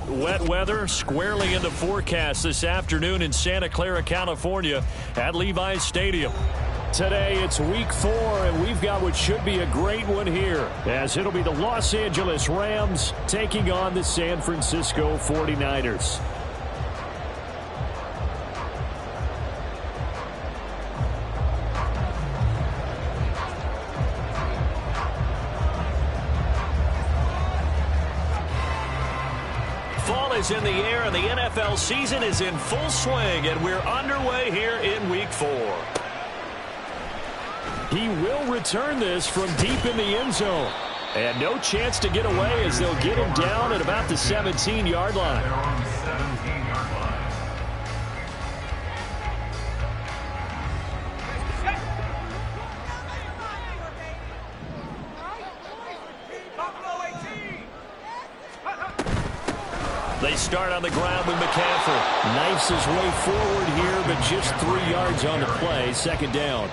Wet weather squarely in the forecast this afternoon in Santa Clara, California at Levi's Stadium. Today it's week 4, and we've got what should be a great one here, as it'll be the Los Angeles Rams taking on the San Francisco 49ers. Fall is in the air, and the NFL season is in full swing, and we're underway here in week 4. He will return this from deep in the end zone. And no chance to get away as they'll get him down at about the 17-yard line. They start on the ground with McCaffrey. Knifes his way forward here, but just 3 yards on the play. Second down.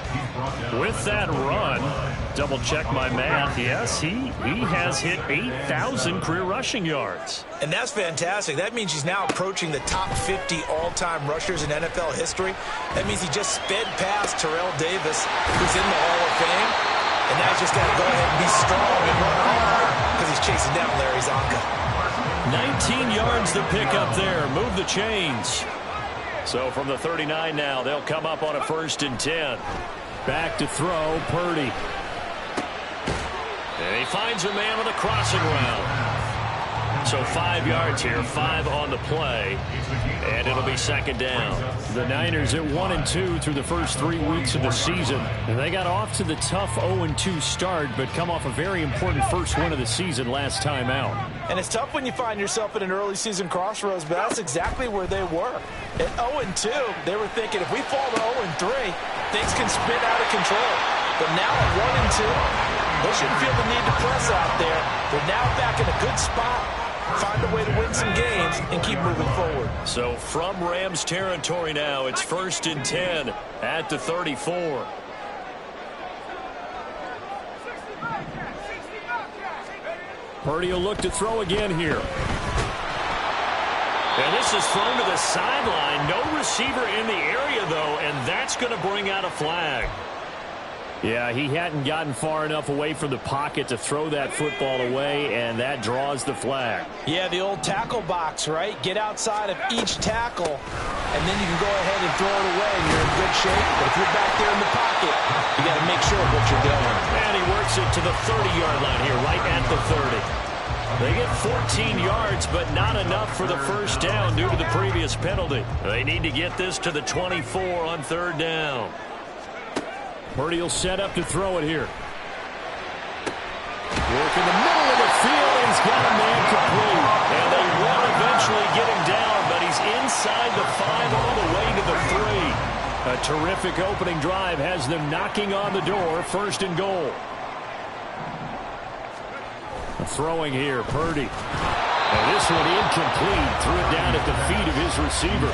With that run, double check my math. Yes, he has hit 8,000 career rushing yards. And that's fantastic. That means he's now approaching the top 50 all-time rushers in NFL history. That means he just sped past Terrell Davis, who's in the Hall of Fame. And now he's just got to go ahead and be strong and run hard because he's chasing down Larry Zonka. 19 yards to pick up there. Move the chains. So from the 39 now, they'll come up on a 1st and 10. Back to throw, Purdy. And he finds a man on the crossing route. So 5 yards here, 5 on the play. And it'll be second down. The Niners at 1-2 through the first 3 weeks of the season. And they got off to the tough 0-2 start, but come off a very important first win of the season last time out. And it's tough when you find yourself at an early season crossroads, but that's exactly where they were. At 0-2, they were thinking if we fall to 0-3, things can spin out of control. But now at 1-2, they shouldn't feel the need to press out there. They're now back in a good spot. Find a way to win some games and keep moving forward. So from Rams territory now, it's 1st and 10 at the 34. Purdy will look to throw again here. And this is thrown to the sideline. No receiver in the area, though, and that's going to bring out a flag. Yeah, he hadn't gotten far enough away from the pocket to throw that football away, and that draws the flag. Yeah, the old tackle box, right? Get outside of each tackle, and then you can go ahead and throw it away, and you're in good shape. But if you're back there in the pocket, you got to make sure of what you're doing. And he works it to the 30-yard line here, right at the 30. They get 14 yards, but not enough for the first down due to the previous penalty. They need to get this to the 24 on 3rd down. Purdy will set up to throw it here. Work in the middle of the field, and he's got a man complete. And they will eventually get him down, but he's inside the 5 all the way to the 3. A terrific opening drive has them knocking on the door. 1st and goal. Throwing here, Purdy. And this one incomplete. Threw it down at the feet of his receiver.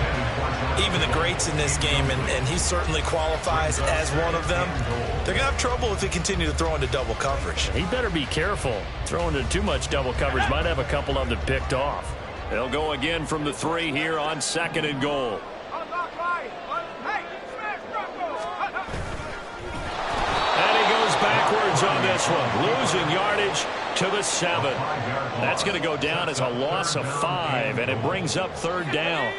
Even the greats in this game, and he certainly qualifies as one of them, they're going to have trouble if they continue to throw into double coverage. He better be careful. Throwing into too much double coverage might have a couple of them picked off. They'll go again from the 3 here on 2nd and goal. And he goes backwards on this one, losing yardage to the 7. That's going to go down as a loss of 5, and it brings up 3rd down.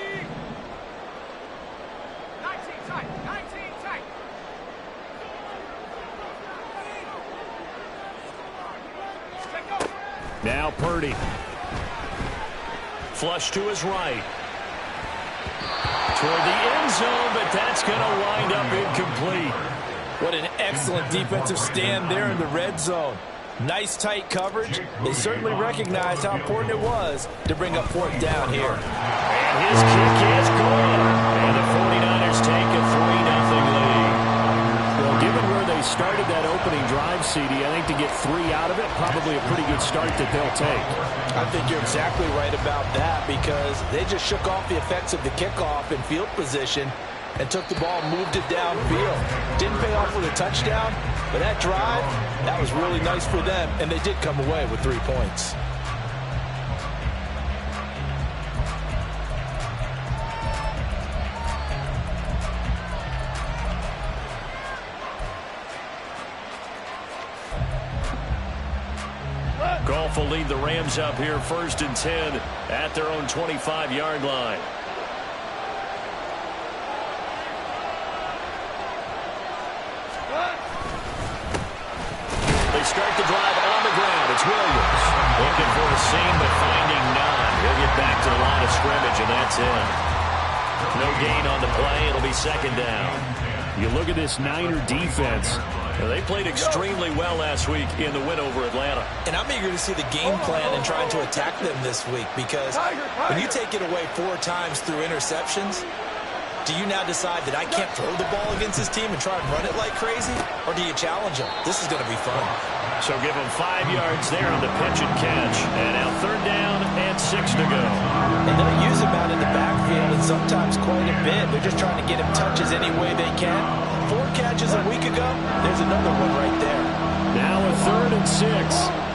Now Purdy. Flush to his right. Toward the end zone, but that's going to wind up incomplete. What an excellent defensive stand there in the red zone. Nice tight coverage. They certainly recognized how important it was to bring up 4th down here. And his kick is good. And the 49ers take a 3-0 lead. opening drive, CD. I think to get 3 out of it, probably a pretty good start that they'll take. I think you're exactly right about that because they just shook off the effects of the kickoff in field position and took the ball and moved it downfield. Didn't pay off with a touchdown, but that drive, that was really nice for them, and they did come away with 3 points. Goff will lead the Rams up here 1st and 10 at their own 25-yard line. They start the drive on the ground. It's Williams. Looking for a seam, but finding none. He'll get back to the line of scrimmage, and that's it. No gain on the play. It'll be 2nd down. You look at this Niner defense. They played extremely well last week in the win over Atlanta. And I'm eager to see the game plan and trying to attack them this week because when you take it away 4 times through interceptions, do you now decide that I can't throw the ball against this team and try and run it like crazy? Or do you challenge them? This is going to be fun. So give them 5 yards there on the pitch and catch. And now 3rd down and 6 to go. And they'll use him out in the backfield and sometimes quite a bit. They're just trying to get him touches any way they can. 4 catches a week ago. There's another one right there. Now a 3rd and 6.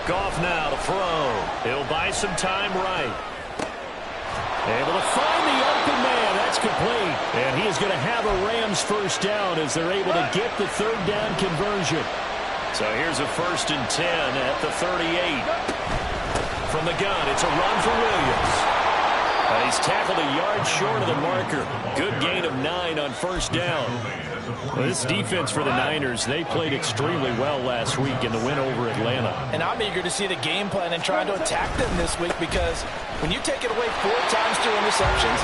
Goff now to throw. He'll buy some time right. Able to find the open man. That's complete. And he is going to have a Rams 1st down as they're able to get the 3rd down conversion. So here's a 1st and 10 at the 38. From the gun, it's a run for Williams. He's tackled a yard short of the marker. Good gain of 9 on 1st down. Well, this defense for the Niners, they played extremely well last week in the win over Atlanta. And I'm eager to see the game plan and try to attack them this week because when you take it away 4 times through interceptions,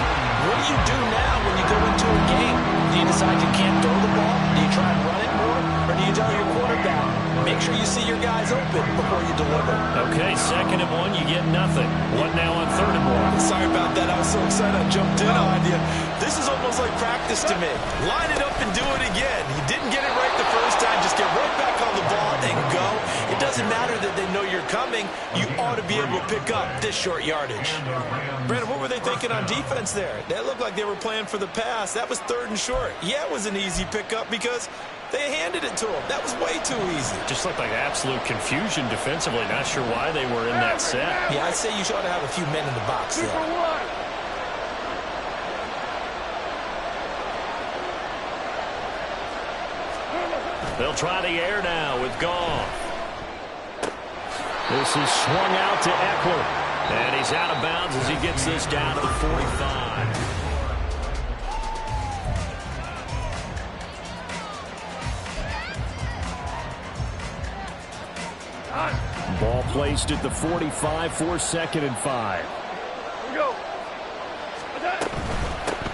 what do you do now when you go into a game? Do you decide you can't throw the ball? Do you try and run it more? Or do you tell your quarterback, make sure you see your guys open before you deliver? Okay, 2nd and 1, you get nothing. What now on 3rd and 1? Sorry about that. I was so excited I jumped in on you. This is almost like practice to me. Line it up and do it again. You didn't get it right the first time. Just get right back on the ball and go. It doesn't matter that they know you're coming. You ought to be able to pick up this short yardage. Brandon, what were they thinking on defense there? That looked like they were playing for the pass. That was 3rd and short. Yeah, it was an easy pickup because they handed it to him. That was way too easy. Just looked like absolute confusion defensively. Not sure why they were in that set. Yeah, I'd say you ought to have a few men in the box there. They'll try the air now with Goff. This is swung out to Eckler. And he's out of bounds as he gets this down to the 45. Ball placed at the 45 for 2nd and 5. Here we go.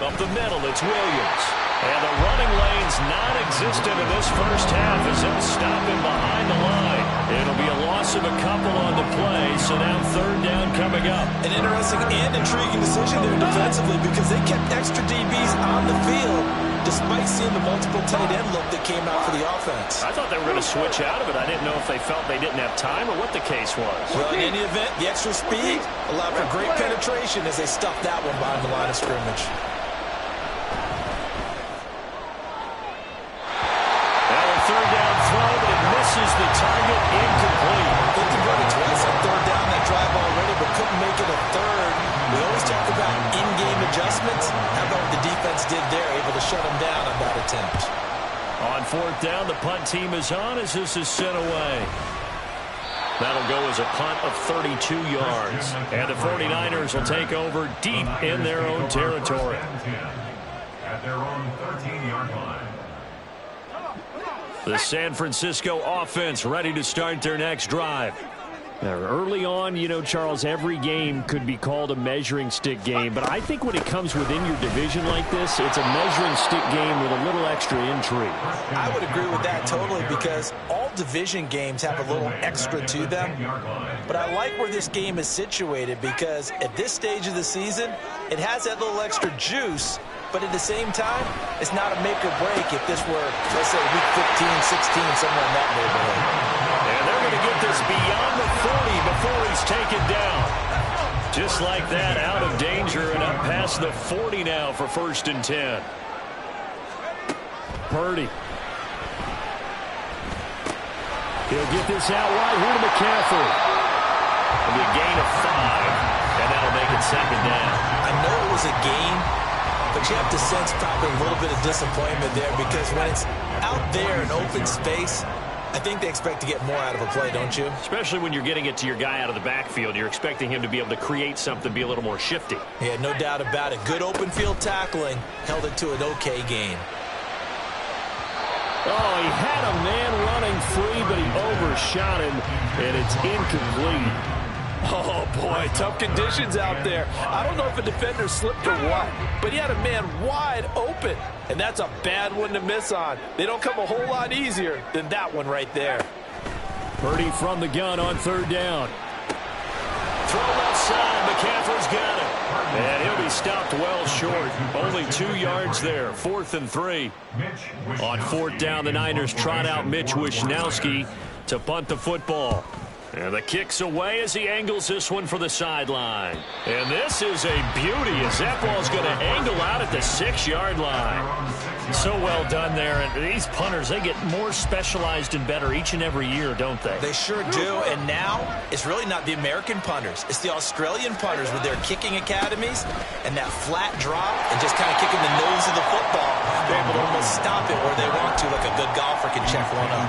Up the middle, it's Williams. And the running lane's non-existent in this 1st half as they'll stop him behind the line. It'll be a loss of a couple on the play, so now 3rd down coming up. An interesting and intriguing decision there defensively because they kept extra DBs on the field despite seeing the multiple tight end look that came out for the offense. I thought they were going to switch out of it. I didn't know if they felt they didn't have time or what the case was. Well, in any event, the extra speed allowed for great penetration as they stuffed that one behind the line of scrimmage. Misses the target, incomplete. They converted twice on 3rd down that drive already, but couldn't make it a 3rd. We always talk about in-game adjustments. How about what the defense did there, able to shut them down on that attempt? On 4th down, the punt team is on as this is sent away. That'll go as a punt of 32 yards. And the 49ers will take over deep in their own territory. At their own 13-yard line. The San Francisco offense ready to start their next drive. Early on, you know, Charles, every game could be called a measuring stick game. But I think when it comes within your division like this, it's a measuring stick game with a little extra intrigue. I would agree with that totally, because all division games have a little extra to them. But I like where this game is situated, because at this stage of the season, it has that little extra juice. But at the same time, it's not a make or break if this were, let's say, week 15, 16, somewhere in that neighborhood. And they're going to get this beyond the 40 before he's taken down. Just like that, out of danger and up past the 40 now for 1st and 10. Purdy. He'll get this out wide here to McCaffrey. It'll be a gain of 5, and that'll make it 2nd down. I know it was a gain, but you have to sense probably a little bit of disappointment there, because when it's out there in open space, I think they expect to get more out of a play, don't you? Especially when you're getting it to your guy out of the backfield. You're expecting him to be able to create something, be a little more shifty. Yeah, no doubt about it. Good open field tackling held it to an okay gain. Oh, he had a man running free, but he overshot him, and it's incomplete. Oh, boy, tough conditions out there. I don't know if a defender slipped or what, but he had a man wide open, and that's a bad one to miss on. They don't come a whole lot easier than that one right there. Purdy from the gun on 3rd down. Throw left side, McCaffrey's got it. And he'll be stopped well short. Only 2 yards there, 4th and 3. On 4th down, the Niners trot out Mitch Wishnowsky to punt the football. And the kick's away as he angles this one for the sideline. And this is a beauty as that ball's going to angle out at the 6-yard line. So well done there. And these punters, they get more specialized and better each and every year, don't they? They sure do. And now it's really not the American punters. It's the Australian punters with their kicking academies and that flat drop and just kind of kicking the nose of the football. They're able to almost stop it where they want to, like a good golfer can check one up.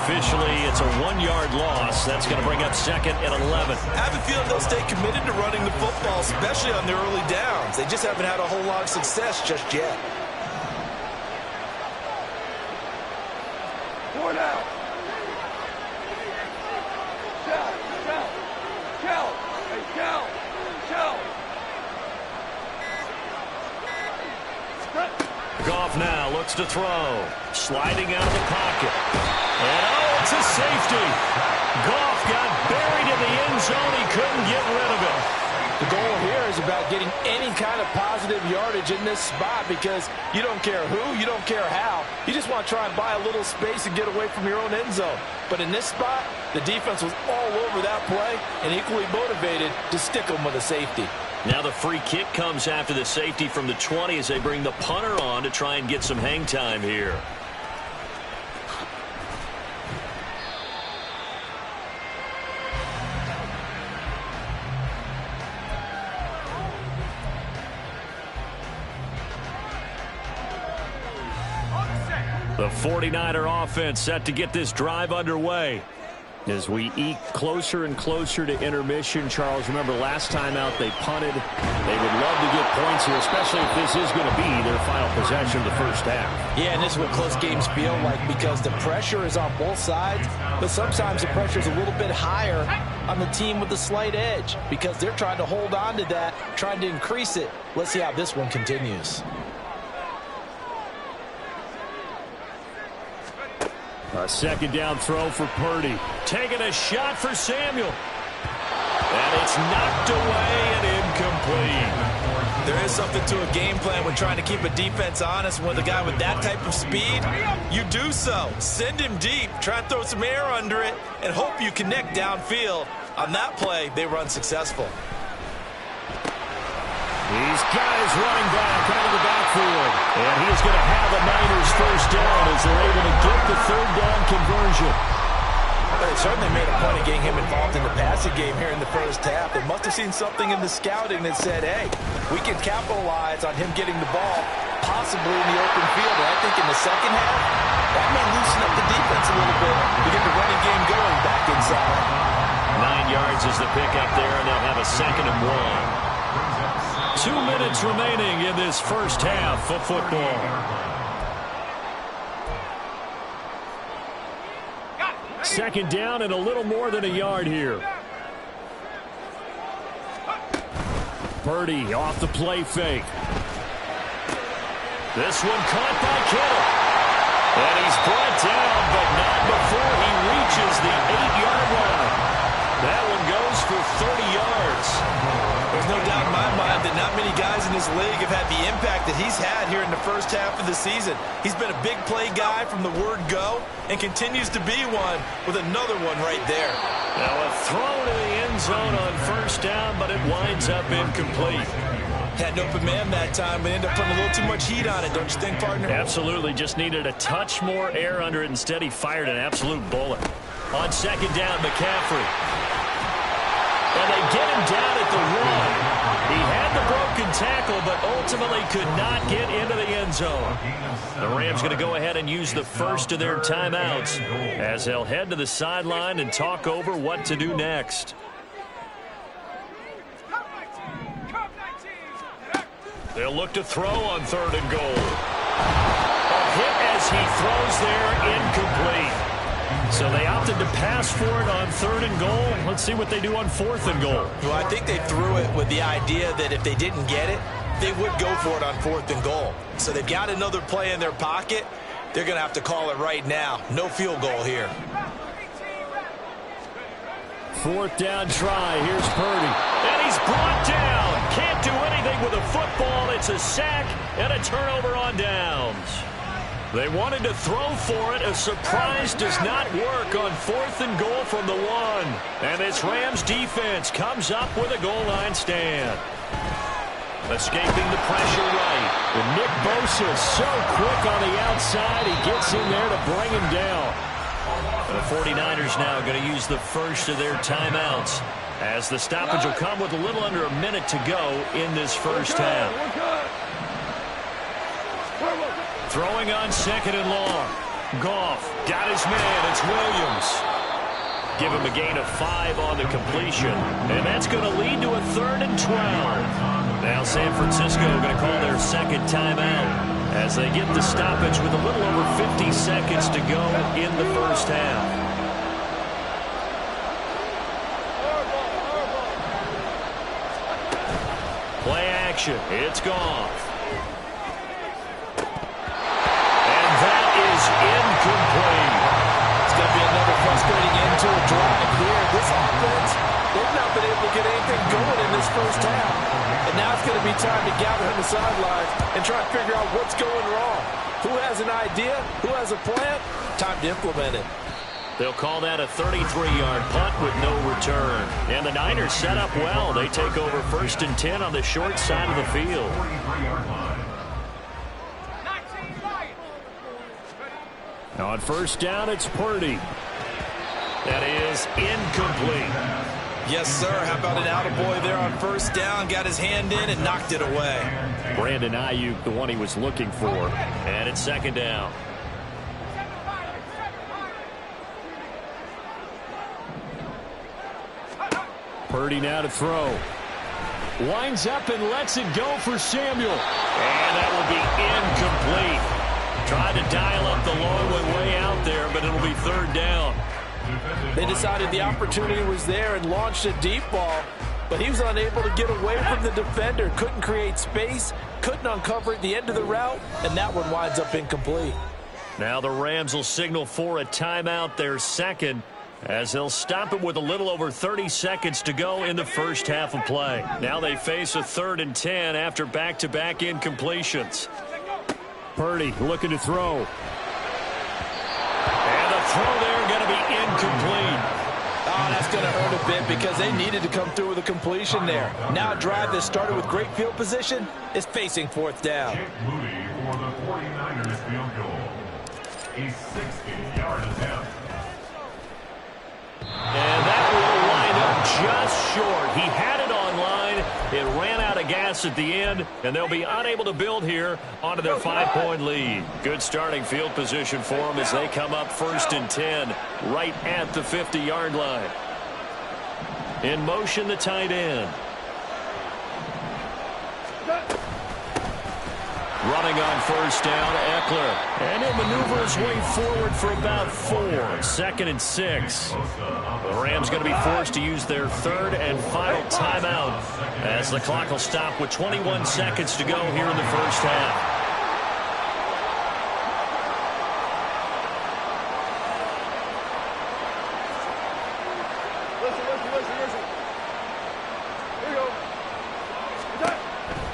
Officially, it's a 1-yard loss. That's going to bring up 2nd and 11. I have a feeling they'll stay committed to running the football, especially on their early downs. They just haven't had a whole lot of success just yet. 4 now. Goff now looks to throw. Sliding out of the pocket. And oh, it's a safety. Goff got buried in the end zone. He couldn't get rid of it. The goal here is about getting any kind of positive yardage in this spot, because you don't care who, you don't care how. You just want to try and buy a little space and get away from your own end zone. But in this spot, the defense was all over that play and equally motivated to stick them with a safety. Now the free kick comes after the safety from the 20 as they bring the punter on to try and get some hang time here. The 49er offense set to get this drive underway. As we eke closer and closer to intermission, Charles, remember last time out they punted. They would love to get points here, especially if this is going to be their final possession of the first half. Yeah, and this is what close games feel like, because the pressure is on both sides, but sometimes the pressure is a little bit higher on the team with the slight edge, because they're trying to hold on to that, trying to increase it. Let's see how this one continues. A 2nd down throw for Purdy. Taking a shot for Samuel. And it's knocked away and incomplete. There is something to a game plan when trying to keep a defense honest. With a guy with that type of speed, you do so. Send him deep, try and throw some air under it, and hope you connect downfield. On that play, they run successful. These guys running back out of the backfield. And he's going to have the Niners first down as they're able to get the 3rd down conversion. They certainly made a point of getting him involved in the passing game here in the first half. They must have seen something in the scouting that said, hey, we can capitalize on him getting the ball, possibly in the open field. And I think in the second half, that may loosen up the defense a little bit to get the running game going back inside. 9 yards is the pickup there, and they'll have a 2nd and 1. 2 minutes remaining in this first half of football. Second down and a little more than a yard here. Purdy off the play fake. This one caught by Kittle. And he's brought down, but not before he reaches the 8-yard line. That one goes for 30 yards. There's no doubt in my mind that not many guys in this league have had the impact that he's had here in the first half of the season. He's been a big play guy from the word go and continues to be one with another one right there. Now a throw to the end zone on first down, but it winds up incomplete. Had an open man that time, but ended up putting a little too much heat on it, don't you think, partner? Absolutely. Just needed a touch more air under it. Instead, he fired an absolute bullet. On second down, McCaffrey. And they get him down at the 1. He had the broken tackle, but ultimately could not get into the end zone. The Rams going to go ahead and use the first of their timeouts as they'll head to the sideline and talk over what to do next. They'll look to throw on 3rd and goal. A hit as he throws there, incomplete. So they opted to pass for it on 3rd and goal. Let's see what they do on 4th and goal. Well, I think they threw it with the idea that if they didn't get it, they would go for it on 4th and goal. So they've got another play in their pocket. They're going to have to call it right now. No field goal here. 4th down try. Here's Purdy. And he's brought down. Can't do anything with a football. It's a sack and a turnover on downs. They wanted to throw for it. A surprise does not work on 4th and goal from the 1. And this Rams defense comes up with a goal line stand. Escaping the pressure right. And Nick Bosa is so quick on the outside. He gets in there to bring him down. The 49ers now going to use the first of their timeouts as the stoppage will come with a little under a minute to go in this first half. Throwing on 2nd and long. Goff got his man. It's Williams. Give him a gain of 5 on the completion. And that's going to lead to a 3rd and 12. Now San Francisco going to call their second timeout as they get the stoppage with a little over 50 seconds to go in the first half. Play action. It's Goff. And that is incomplete. It's going to be another frustrating end to a drive here. This offense, they've not been able to get anything going in this first half. And now it's going to be time to gather on the sidelines and try to figure out what's going wrong. Who has an idea? Who has a plan? Time to implement it. They'll call that a 33-yard punt with no return. And the Niners set up well. They take over 1st and 10 on the short side of the field. Now on 1st down, it's Purdy. That is incomplete. Yes, sir. How about an attaboy there on 1st down? Got his hand in and knocked it away. Brandon Ayuk, the one he was looking for. And it's 2nd down. Purdy now to throw. Winds up and lets it go for Samuel. And that will be incomplete. Tried to dial up the long one way out there, but it'll be 3rd down. They decided the opportunity was there and launched a deep ball, but he was unable to get away from the defender. Couldn't create space, couldn't uncover at the end of the route, and that one winds up incomplete. Now the Rams will signal for a timeout, their second, as they'll stop it with a little over 30 seconds to go in the first half of play. Now they face a 3rd and 10 after back-to-back incompletions. Purdy looking to throw. And the throw there going to be incomplete. Oh, that's going to hurt a bit because they needed to come through with a completion there. Now a drive that started with great field position is facing 4th down. Jake Moody for the 49ers field goal. A 60-yard attempt. And that will line up just short. He had it on line. It ran out of gas at the end, and they'll be unable to build here onto their 5-point lead. Good starting field position for them as they come up 1st and 10 right at the 50-yard line. In motion, the tight end. Running on first down, Eckler. And he'll maneuver his way forward for about 4. 2nd and 6. The Rams going to be forced to use their 3rd and final timeout as the clock will stop with 21 seconds to go here in the first half.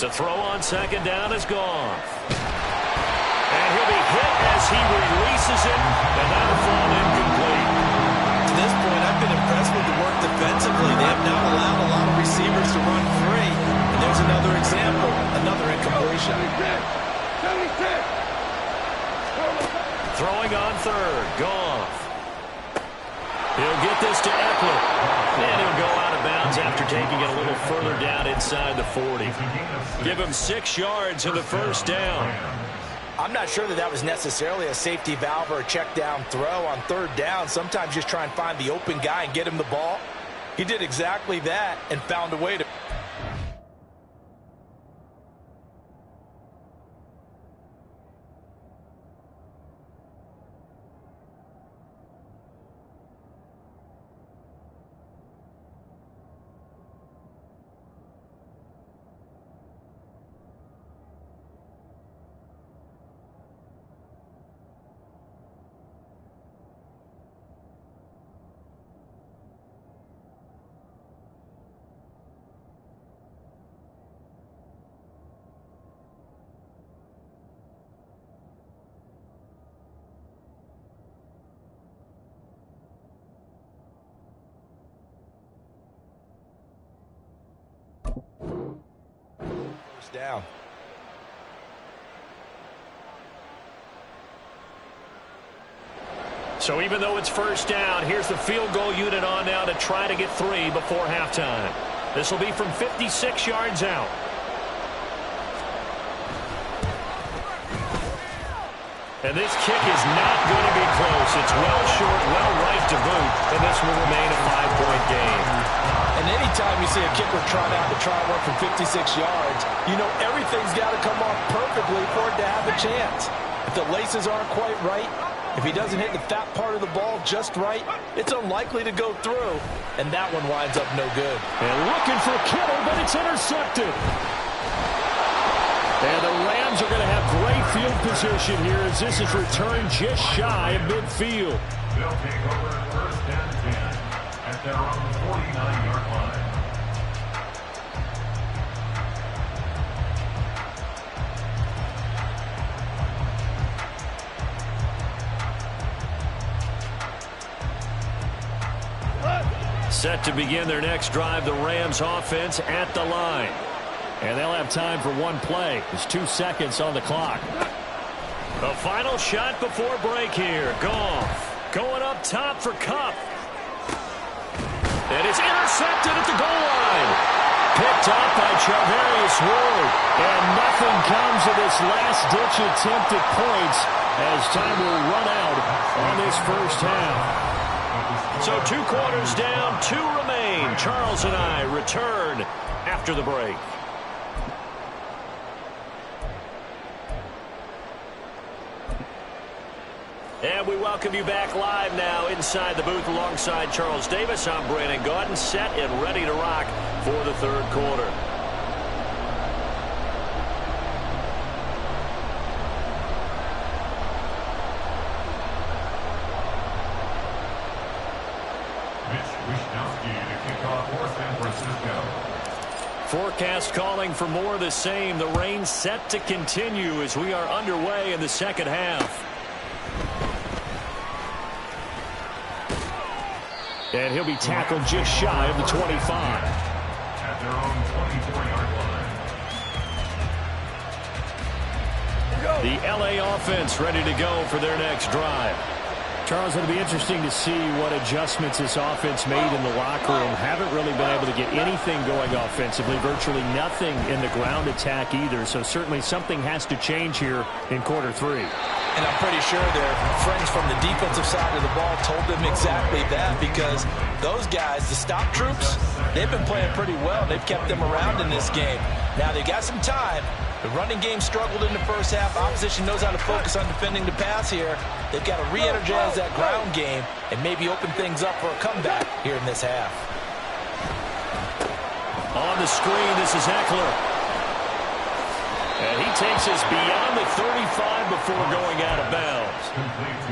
To throw on 2nd down is Goff. And he'll be hit as he releases it, and that'll fall incomplete. To this point, I've been impressed with the work defensively. They have not allowed a lot of receivers to run free. And there's another example, another incompletion. Throwing on 3rd, Goff. He'll get this to Eckler. And he'll go out of bounds after taking it a little further down inside the 40. Give him 6 yards in the first down. I'm not sure that was necessarily a safety valve or a check down throw on 3rd down. Sometimes just try and find the open guy and get him the ball. He did exactly that and found a way to... down. So even though it's first down, here's the field goal unit on now to try to get 3 before halftime. This will be from 56 yards out. And this kick is not going to be close. It's well short, well right to boot, and this will remain a 5-point game. And anytime you see a kicker trot out to try one from 56 yards, you know everything's got to come off perfectly for it to have a chance. If the laces aren't quite right, if he doesn't hit the fat part of the ball just right, it's unlikely to go through, and that one winds up no good. And looking for Kittle, but it's intercepted. And the Rams are going to have great field position here as this is returned just shy of midfield. They'll take over 1st and 10 at their own 49-yard line. Set to begin their next drive, the Rams offense at the line. And they'll have time for one play. There's 2 seconds on the clock. The final shot before break here. Goff going up top for Kupp. And it's intercepted at the goal line. Picked up by Charvarius Ward. And nothing comes of this last-ditch attempt at points as time will run out on this first half. So 2 quarters down, 2 remain. Charles and I return after the break. And we welcome you back live now inside the booth alongside Charles Davis. I'm Brandon Gaudin, set and ready to rock for the 3rd quarter. Forecast calling for more of the same. The rain set to continue as we are underway in the second half. And he'll be tackled just shy of the 25. At their own 24-yard line. The L.A. offense ready to go for their next drive. Charles, it'll be interesting to see what adjustments this offense made in the locker room. Haven't really been able to get anything going offensively, virtually nothing in the ground attack either. So certainly something has to change here in quarter 3. And I'm pretty sure their friends from the defensive side of the ball told them exactly that, because those guys, the stop troops, they've been playing pretty well. They've kept them around in this game. Now they got some time, The running game struggled in the first half. Opposition knows how to focus on defending the pass here. They've got to re-energize that ground game and maybe open things up for a comeback here in this half. On the screen, this is Eckler. And he takes us beyond the 35 before going out of bounds.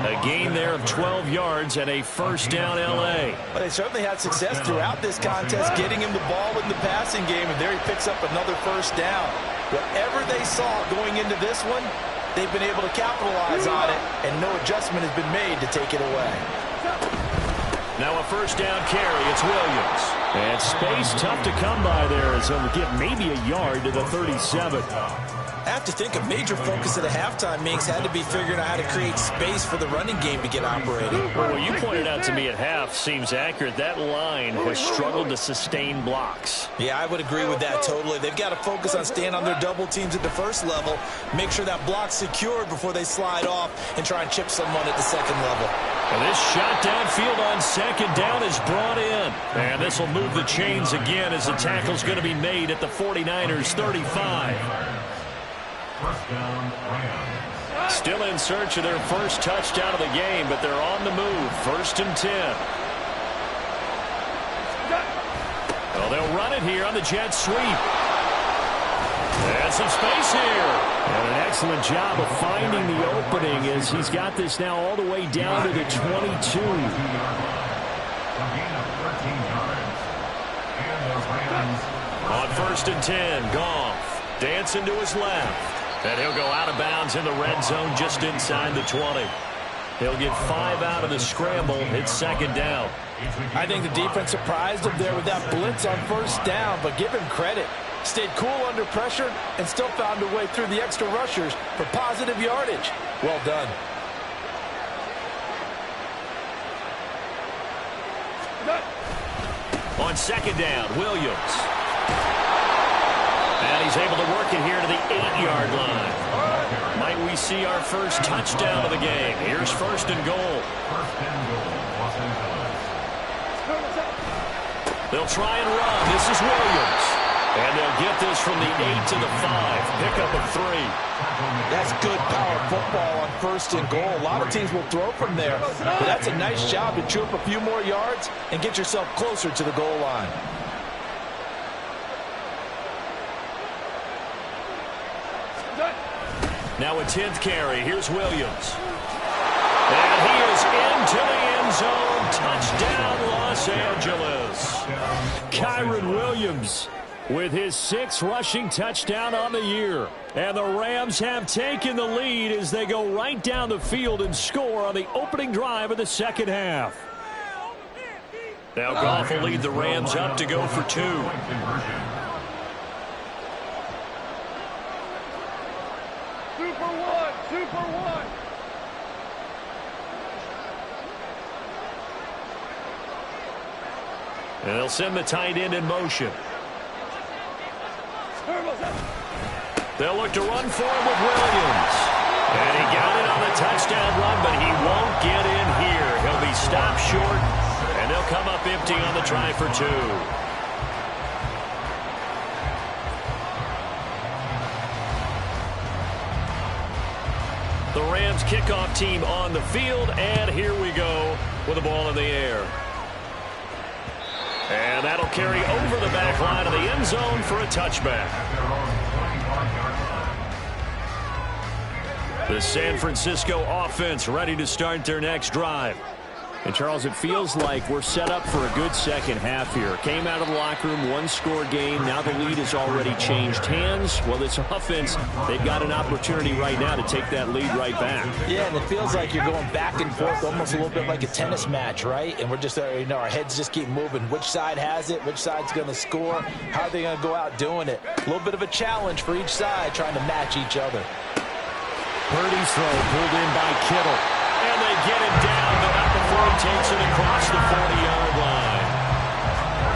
A gain there of 12 yards and a first down L.A. But they certainly had success throughout this contest getting him the ball in the passing game, and there he picks up another first down. Whatever they saw going into this one, they've been able to capitalize on it, and no adjustment has been made to take it away. Now a first down carry. It's Williams. And space tough to come by there as he'll get maybe a yard to the 37. I have to think a major focus at the halftime, Minks, had to be figuring out how to create space for the running game to get operating. Well, what you pointed out to me at half seems accurate. That line has struggled to sustain blocks. Yeah, I would agree with that totally. They've got to focus on staying on their double teams at the first level, make sure that block's secured before they slide off and try and chip someone at the second level. And this shot downfield on second down is brought in. And this will move the chains again as the tackle's going to be made at the 49ers 35. First down, Rams. Still in search of their first touchdown of the game, but they're on the move. First and 10. Well, they'll run it here on the jet sweep. And some space here. And an excellent job of finding the opening as he's got this now all the way down to the 22. A gain of 13 yards. And the Rams. On first and 10, Goff dancing to his left. And he'll go out of bounds in the red zone just inside the 20. He'll get 5 out of the scramble. It's second down. I think the defense surprised him there with that blitz on first down, but give him credit. Stayed cool under pressure and still found a way through the extra rushers for positive yardage. Well done. On second down, Williams. And he's able to work it here to the 8-yard line. Might we see our first touchdown of the game? Here's first and goal. First and goal, Los Angeles. They'll try and run. This is Williams. And they'll get this from the 8 to the 5. Pickup of 3. That's good power football on first and goal. A lot of teams will throw from there, but that's a nice job to chew up a few more yards and get yourself closer to the goal line. Now a 10th carry. Here's Williams. And he is into the end zone. Touchdown, Los Angeles. Kyren Williams with his 6th rushing touchdown on the year. And the Rams have taken the lead as they go right down the field and score on the opening drive of the second half. Now Goff will lead the Rams up to go for 2. Super one. And they'll send the tight end in motion. They'll look to run for him with Williams. And he got it on the touchdown run, but he won't get in here. He'll be stopped short, and they'll come up empty on the try for 2. The Rams kickoff team on the field, and here we go with the ball in the air. And that'll carry over the back line of the end zone for a touchback. The San Francisco offense ready to start their next drive. And, Charles, it feels like we're set up for a good second half here. Came out of the locker room, 1-score game. Now the lead has already changed hands. Well, this offense, they've got an opportunity right now to take that lead right back. Yeah, and it feels like you're going back and forth, almost a little bit like a tennis match, right? And we're just, our heads just keep moving. Which side has it? Which side's going to score? How are they going to go out doing it? A little bit of a challenge for each side, trying to match each other. Purdy's throw pulled in by Kittle. And they get him down, but not before he takes it across the 40-yard line.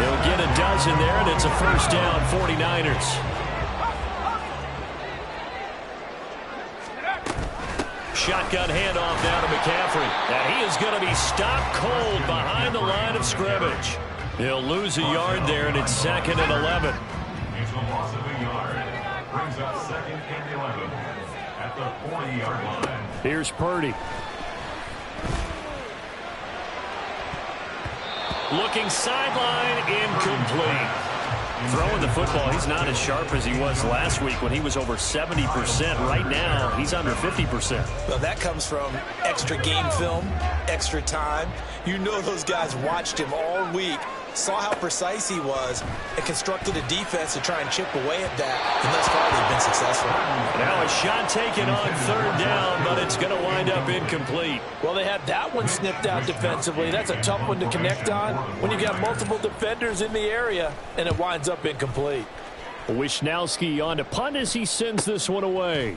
They'll get a dozen there, and it's a first down, 49ers. Shotgun handoff down to McCaffrey. And he is going to be stopped cold behind the line of scrimmage. He'll lose a yard there, and it's 2nd and 11. It's a loss of a yard. brings up 2nd and 11 at the 40-yard line. Here's Purdy. Looking sideline, incomplete. Throwing the football, he's not as sharp as he was last week when he was over 70%. Right now, he's under 50%. Well, that comes from extra game film, extra time. You know those guys watched him all week, saw how precise he was, and constructed a defense to try and chip away at that. And thus far, they've been successful. Now a shot taken on 3rd down, but it's going to wind up incomplete. Well, they had that one snipped out defensively. That's a tough one to connect on when you got multiple defenders in the area, and it winds up incomplete. Wishnowski on to punt as he sends this one away.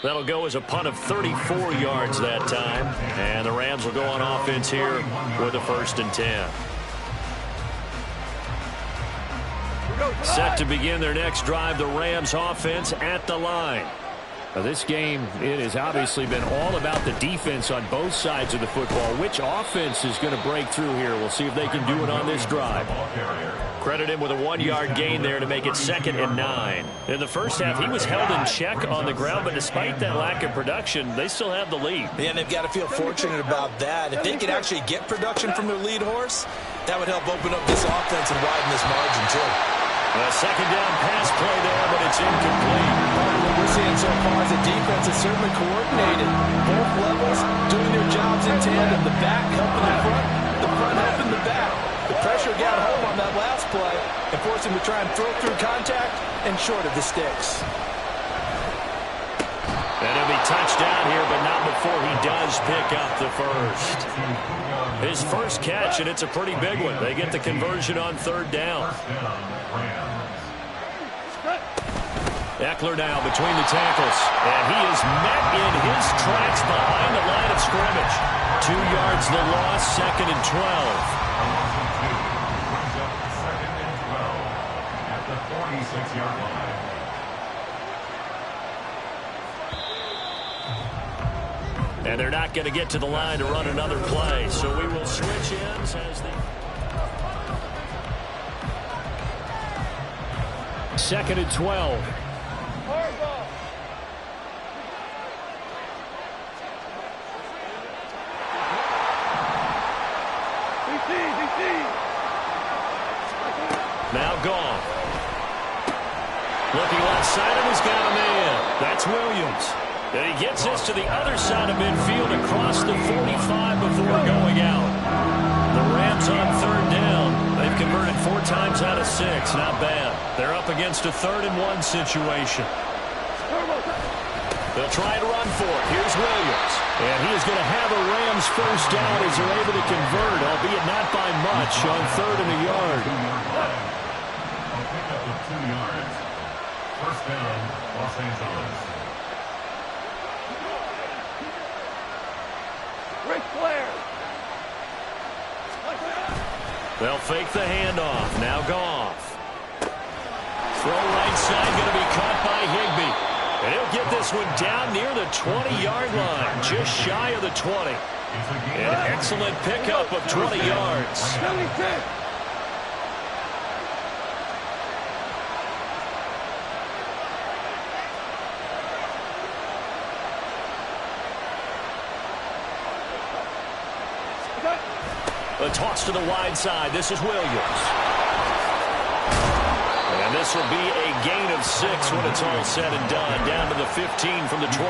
That'll go as a punt of 34 yards that time. And the Rams will go on offense here with a 1st and 10. Set to begin their next drive, the Rams offense at the line. Now this game, it has obviously been all about the defense on both sides of the football. Which offense is going to break through here? We'll see if they can do it on this drive. Credit him with a 1-yard gain there to make it 2nd and 9. In the first half, he was held in check on the ground, but despite that lack of production, they still have the lead. Yeah, and they've got to feel fortunate about that. If they could actually get production from their lead horse, that would help open up this offense and widen this margin, too. A 2nd down pass play there, but it's incomplete. What we're seeing so far is the defense is certainly coordinated. Both levels doing their jobs in tandem. The back helping the front helping the back. The pressure got home on that last play and forced him to try and throw through contact and short of the sticks. And he'll be touched down here, but not before he does pick up the first. His first catch, and it's a pretty big one. They get the conversion on 3rd down. Eckler now between the tackles, and he is met in his tracks behind the line of scrimmage. 2 yards the loss, 2nd and 12. At the 46-yard line. And they're not going to get to the line to run another play, so we will switch ends as the 2nd and 12. Now gone. Looking left side of his got a man. That's Williams. And he gets this to the other side of midfield across the 45 before going out. The Rams on 3rd down. They've converted 4 times out of 6. Not bad. They're up against a 3rd and 1 situation. They'll try to run for it. Here's Williams. And he is going to have a Rams first down as they're able to convert, albeit not by much, on 3rd and a yard. A pickup of 2 yards. First down, Los Angeles. Ric Flair. They'll fake the handoff. Now Goff. Throw right side, going to be caught by Higbee. And he'll get this one down near the 20-yard line, just shy of the 20. An excellent pickup of 20 yards. A toss to the wide side. This is Williams. And this will be a gain of 6 when it's all said and done. Down to the 15 from the 21.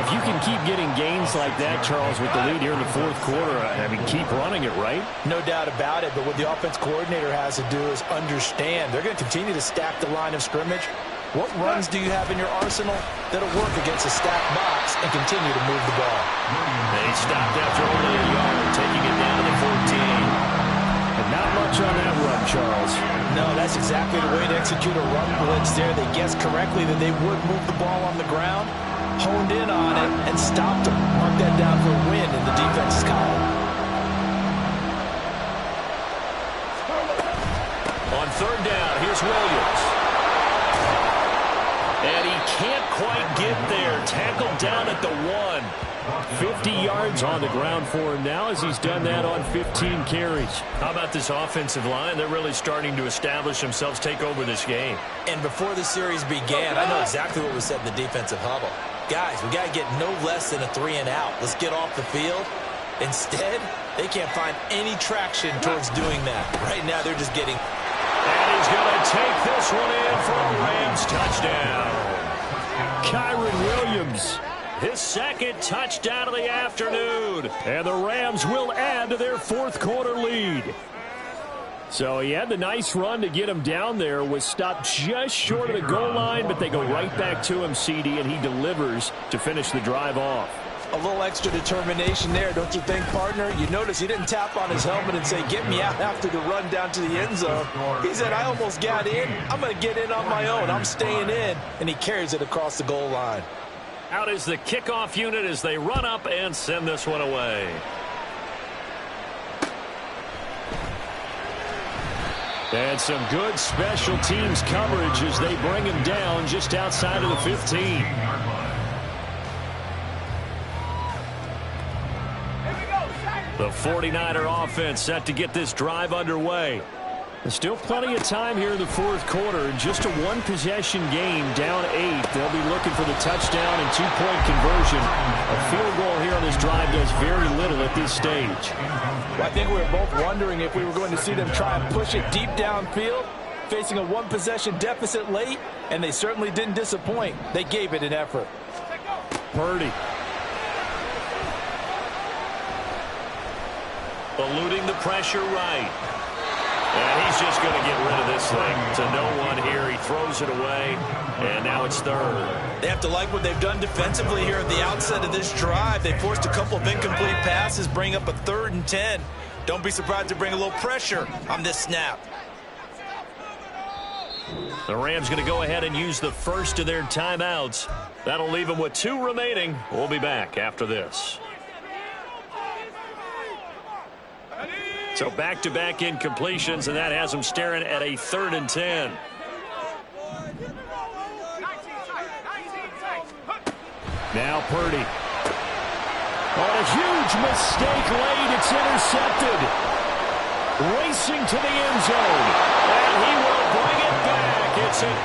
If you can keep getting gains like that, Charles, with the lead here in the 4th quarter, I mean, keep running it, right? No doubt about it, but what the offense coordinator has to do is understand. They're going to continue to stack the line of scrimmage. What runs do you have in your arsenal that'll work against a stacked box and continue to move the ball? They stopped after only a yard, taking it down to the 14. And not much on that run, Charles. No, that's exactly the way to execute a run blitz there. They guessed correctly that they would move the ball on the ground, honed in on it, and stopped them. Mark that down for a win in the defense's column. On 3rd down, here's Williams. And he can't quite get there. Tackled down at the 1. 50 yards on the ground for him now as he's done that on 15 carries. How about this offensive line? They're really starting to establish themselves, take over this game. And before the series began, I know exactly what was said in the defensive huddle. Guys, we got to get no less than a 3-and-out. Let's get off the field. Instead, they can't find any traction towards doing that. Right now, they're just getting... And he's going to take this one in for a Rams touchdown. Kyren Williams, his second touchdown of the afternoon. And the Rams will add to their fourth quarter lead. So he had the nice run to get him down there, was stopped just short of the goal line, but they go right back to him, CD, and he delivers to finish the drive off. A little extra determination there, don't you think, partner? You notice he didn't tap on his helmet and say, get me out after the run down to the end zone. He said, I almost got in. I'm going to get in on my own. I'm staying in. And he carries it across the goal line. Out is the kickoff unit as they run up and send this one away. And some good special teams coverage as they bring him down just outside of the 15. The 49er offense set to get this drive underway. There's still plenty of time here in the fourth quarter. Just a one-possession game, down 8. They'll be looking for the touchdown and two-point conversion. A field goal here on this drive does very little at this stage. Well, I think we were both wondering if we were going to see them try and push it deep downfield, facing a one-possession deficit late, and they certainly didn't disappoint. They gave it an effort. Purdy. Eluding the pressure right. And he's just going to get rid of this thing to no one here. He throws it away, and now it's third. They have to like what they've done defensively here at the outset of this drive. They forced a couple of incomplete passes, bring up a 3rd and 10. Don't be surprised to bring a little pressure on this snap. The Rams going to go ahead and use the first of their timeouts. That'll leave them with 2 remaining. We'll be back after this. So back-to-back incompletions, and that has them staring at a 3rd and 10. Now Purdy. On a huge mistake late, it's intercepted. Racing to the end zone, and he will bring it back. It's an